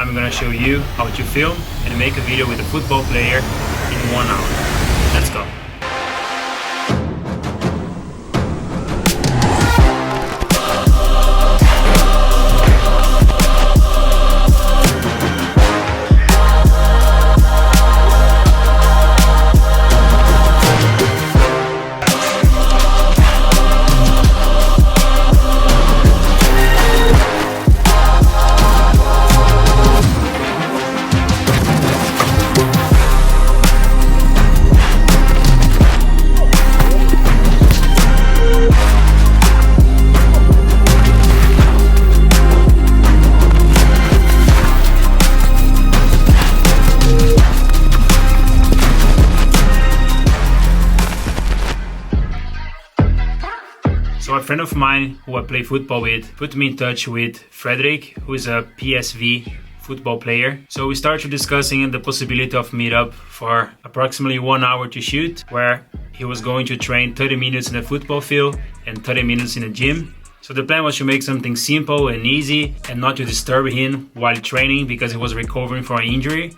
I'm gonna show you how to film and make a video with a football player in 1 hour. Let's go. So a friend of mine who I play football with put me in touch with Fredrik, who is a PSV football player. So we started discussing the possibility of meet up for approximately 1 hour to shoot, where he was going to train 30 minutes in the football field and 30 minutes in the gym. So the plan was to make something simple and easy and not to disturb him while training because he was recovering from an injury.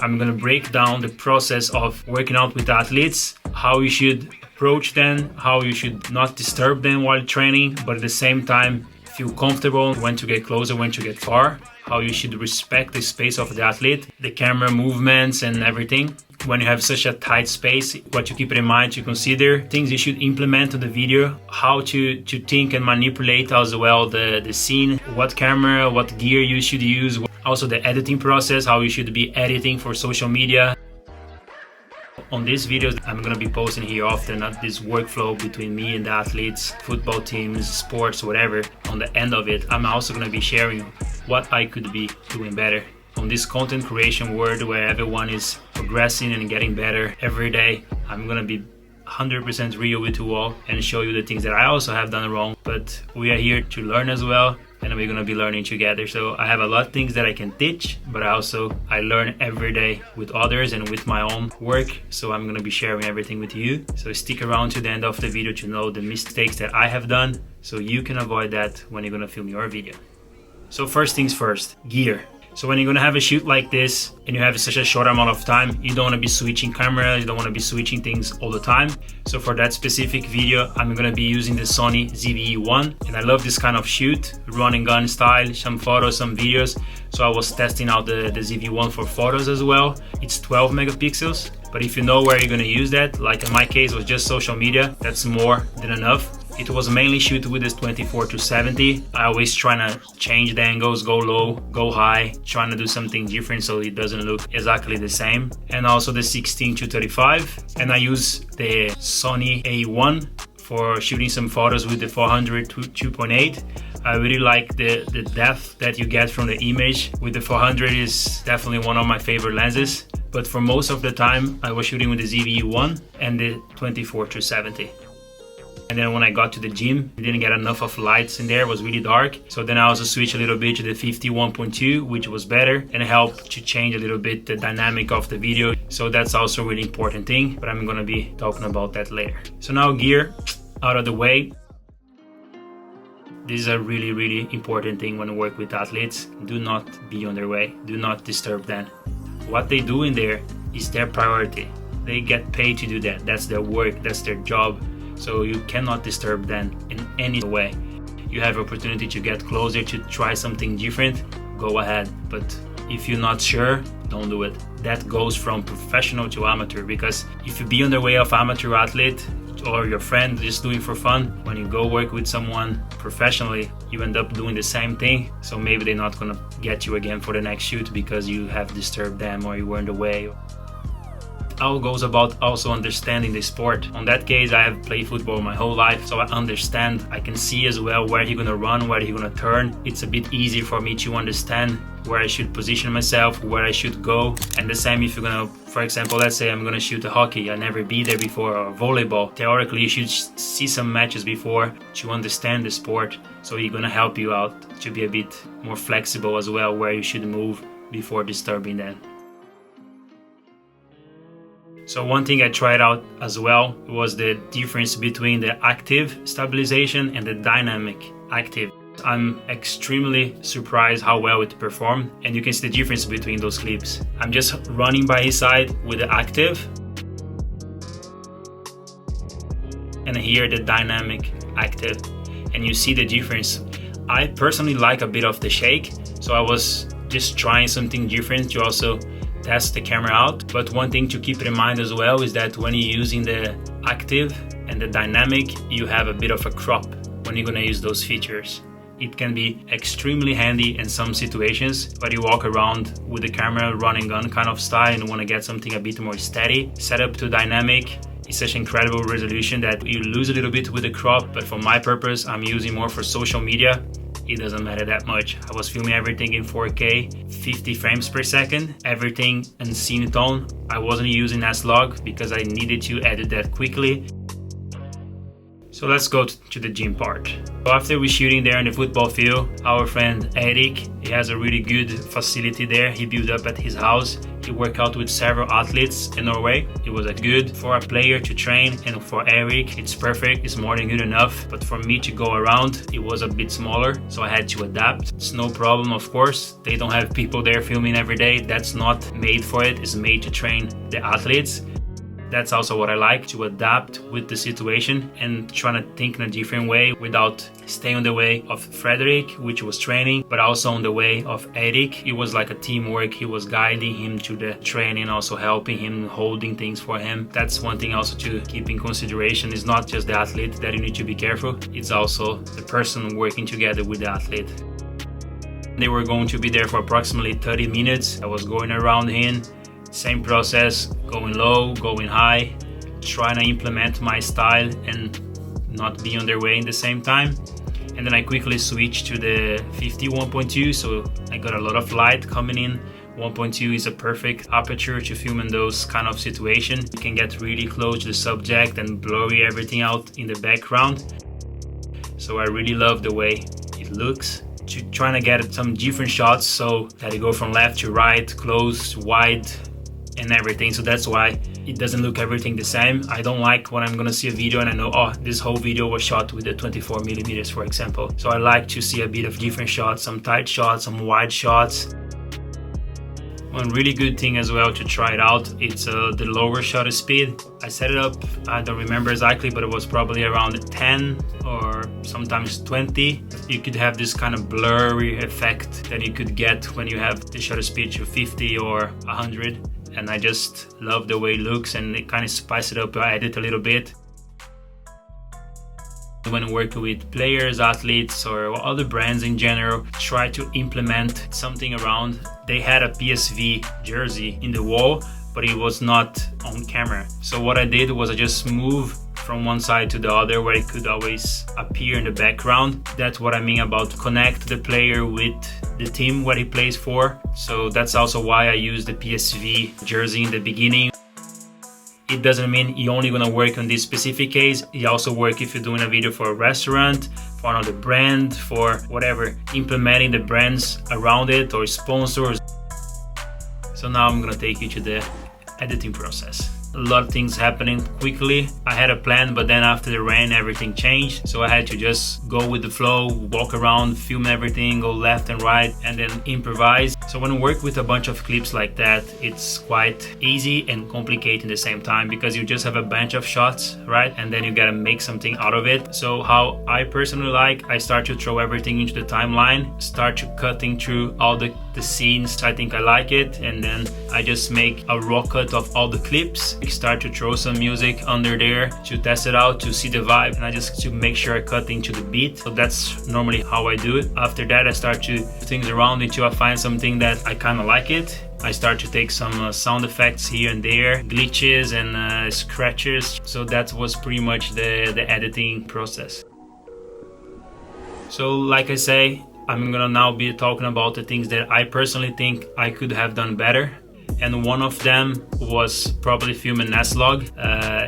I'm gonna break down the process of working out with athletes, how you should approach them, how you should not disturb them while training, but at the same time feel comfortable when to get closer, when to get far, how you should respect the space of the athlete, the camera movements and everything. When you have such a tight space, what you keep in mind to consider, things you should implement in the video, how to think and manipulate as well the scene, what camera, what gear you should use, also the editing process, how you should be editing for social media. On these videos, I'm gonna be posting here often this workflow between me and the athletes, football teams, sports, whatever. On the end of it, I'm also gonna be sharing what I could be doing better. On this content creation world where everyone is progressing and getting better every day, I'm gonna be 100% real with you all and show you the things that I also have done wrong. But we are here to learn as well, and we're gonna be learning together. So I have a lot of things that I can teach, but I learn every day with others and with my own work. So I'm gonna be sharing everything with you. So stick around to the end of the video to know the mistakes that I have done, so you can avoid that when you're gonna film your video. So first things first, gear. So when you're gonna have a shoot like this and you have such a short amount of time, you don't wanna be switching cameras, you don't wanna be switching things all the time. So for that specific video, I'm gonna be using the Sony ZV-E1, and I love this kind of shoot, run and gun style, some photos, some videos. So I was testing out the ZV-E1 for photos as well. It's 12 megapixels, but if you know where you're gonna use that, like in my case, it was just social media, that's more than enough. It was mainly shoot with this 24-70. I always trying to change the angles, go low, go high, trying to do something different so it doesn't look exactly the same. And also the 16-35. And I use the Sony A1 for shooting some photos with the 400 2.8. I really like the depth that you get from the image. With the 400 is definitely one of my favorite lenses. But for most of the time, I was shooting with the ZV-E1 and the 24-70. And then when I got to the gym, I didn't get enough of lights in there, it was really dark. So then I also switched a little bit to the 51.2, which was better and helped to change a little bit the dynamic of the video. So that's also a really important thing, but I'm gonna be talking about that later. So now gear out of the way. This is a really, really important thing when you work with athletes. Do not be on their way, do not disturb them. What they do in there is their priority. They get paid to do that, that's their work, that's their job. So you cannot disturb them in any way. You have opportunity to get closer, to try something different, go ahead. But if you're not sure, don't do it. That goes from professional to amateur, because if you be on the way of amateur athlete or your friend just doing for fun, when you go work with someone professionally, you end up doing the same thing. So maybe they're not gonna get you again for the next shoot because you have disturbed them or you were in the way. All goes about also understanding the sport. On that case, I have played football my whole life, so I understand. I can see as well where he's gonna run, where he's gonna turn. It's a bit easier for me to understand where I should position myself, where I should go. And the same if you're gonna, for example, let's say I'm gonna shoot a hockey, I never be there before, or volleyball. Theoretically, you should see some matches before to understand the sport. So he's gonna help you out to be a bit more flexible as well, where you should move before disturbing them. So one thing I tried out as well was the difference between the active stabilization and the dynamic active. I'm extremely surprised how well it performed, and you can see the difference between those clips. I'm just running by his side with the active, and here the dynamic active, and you see the difference. I personally like a bit of the shake, so I was just trying something different to also test the camera out. But one thing to keep in mind as well is that when you're using the active and the dynamic, you have a bit of a crop when you're gonna use those features. It can be extremely handy in some situations, but you walk around with the camera running gun kind of style and want to get something a bit more steady. Set up to dynamic is such incredible resolution that you lose a little bit with the crop, but for my purpose, I'm using more for social media. It doesn't matter that much. I was filming everything in 4K, 50 frames per second, everything in scene tone. I wasn't using S-Log because I needed to edit that quickly. So let's go to the gym part. So after we're shooting there in the football field, our friend Erik, he has a really good facility there. He built up at his house. He worked out with several athletes in Norway. It was good for a player to train, and for Erik, it's perfect. It's more than good enough. But for me to go around, it was a bit smaller, so I had to adapt. It's no problem, of course. They don't have people there filming every day. That's not made for it. It's made to train the athletes. That's also what I like, to adapt with the situation and trying to think in a different way without staying on the way of Fredrik, which was training, but also on the way of Erik. It was like a teamwork. He was guiding him to the training, also helping him, holding things for him. That's one thing also to keep in consideration. It's not just the athlete that you need to be careful. It's also the person working together with the athlete. They were going to be there for approximately 30 minutes. I was going around him. Same process, going low, going high, trying to implement my style and not be on their way in the same time. And then I quickly switched to the 50-1.2, so I got a lot of light coming in. 1.2 is a perfect aperture to film in those kind of situations. You can get really close to the subject and blurry everything out in the background. So I really love the way it looks. Trying to get some different shots so that you go from left to right, close, wide, and everything. So that's why it doesn't look everything the same. I don't like when I'm gonna see a video and I know, oh, this whole video was shot with the 24mm, for example. So I like to see a bit of different shots, some tight shots, some wide shots. One really good thing as well to try it out, it's the lower shutter speed. I set it up, I don't remember exactly, but it was probably around 10 or sometimes 20. You could have this kind of blurry effect that you could get when you have the shutter speed to 50 or 100. And I just love the way it looks, and it kind of spice it up. I edit a little bit. When working with players, athletes, or other brands in general, try to implement something around. They had a PSV jersey in the wall, but it was not on camera. So what I did was I just moved from one side to the other where it could always appear in the background. That's what I mean about connect the player with the team what he plays for. So that's also why I use the PSV jersey in the beginning. It doesn't mean you're only gonna work on this specific case. You also work if you're doing a video for a restaurant, for another brand, for whatever, implementing the brands around it or sponsors. So now I'm gonna take you to the editing process. A lot of things happening quickly. I had a plan, but then after the rain, everything changed. So I had to just go with the flow, walk around, film everything, go left and right, and then improvise. So when you work with a bunch of clips like that, it's quite easy and complicated at the same time because you just have a bunch of shots, right? And then you gotta make something out of it. So how I personally like, I start to throw everything into the timeline, start to cutting through all the scenes I think I like it, and then I just make a raw cut of all the clips. Start to throw some music under there to test it out, to see the vibe, and I just to make sure I cut into the beat. So that's normally how I do it. After that, I start to do things around until I find something that I kind of like it. I start to take some sound effects here and there, glitches and scratches. So that was pretty much the editing process. So like I say, I'm gonna now be talking about the things that I personally think I could have done better. And one of them was probably filming S-Log.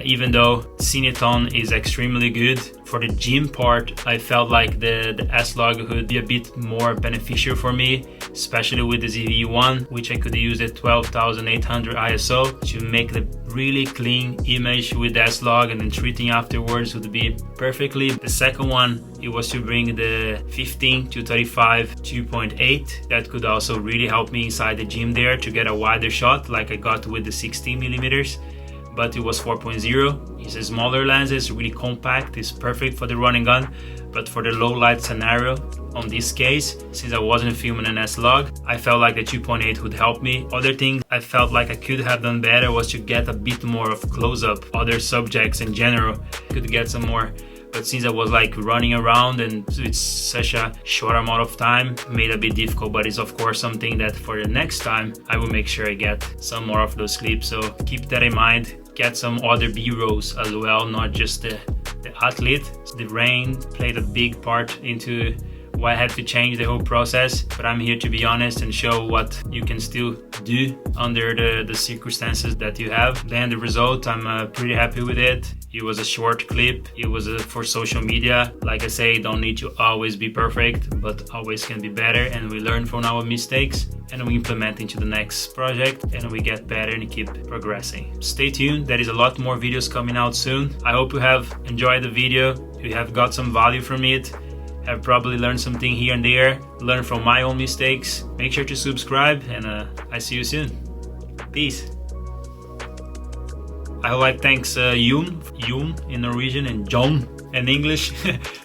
Even though Cineton is extremely good, for the gym part, I felt like the S-Log would be a bit more beneficial for me, especially with the ZV-1, which I could use at 12,800 ISO to make the really clean image with the S-Log, and then treating afterwards would be perfectly. The second one, it was to bring the 15 to 35 2.8. That could also really help me inside the gym there to get a wider shot like I got with the 16 millimeters. But it was 4.0. It's a smaller lens, it's really compact, it's perfect for the running gun. But for the low light scenario, on this case, since I wasn't filming an S-Log, I felt like the 2.8 would help me. Other things I felt like I could have done better was to get a bit more of close-up, other subjects in general, could get some more. But since I was like running around and it's such a short amount of time, made a bit difficult. But it's of course something that for the next time, I will make sure I get some more of those clips. So keep that in mind. Get some other B-rolls as well, not just the athlete. The rain played a big part into why I had to change the whole process, but I'm here to be honest and show what you can still do under the circumstances that you have. Then the result, I'm pretty happy with it. It was a short clip, it was for social media. Like I say, don't need to always be perfect, but always can be better, and we learn from our mistakes and we implement into the next project and we get better and keep progressing. Stay tuned, there is a lot more videos coming out soon. I hope you have enjoyed the video, you have got some value from it, have probably learned something here and there, learned from my own mistakes. Make sure to subscribe, and I see you soon. Peace. I would like to thank Yoon in Norwegian and John in English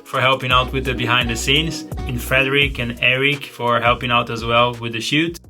for helping out with the behind the scenes, and Fredrik and Eric for helping out as well with the shoot.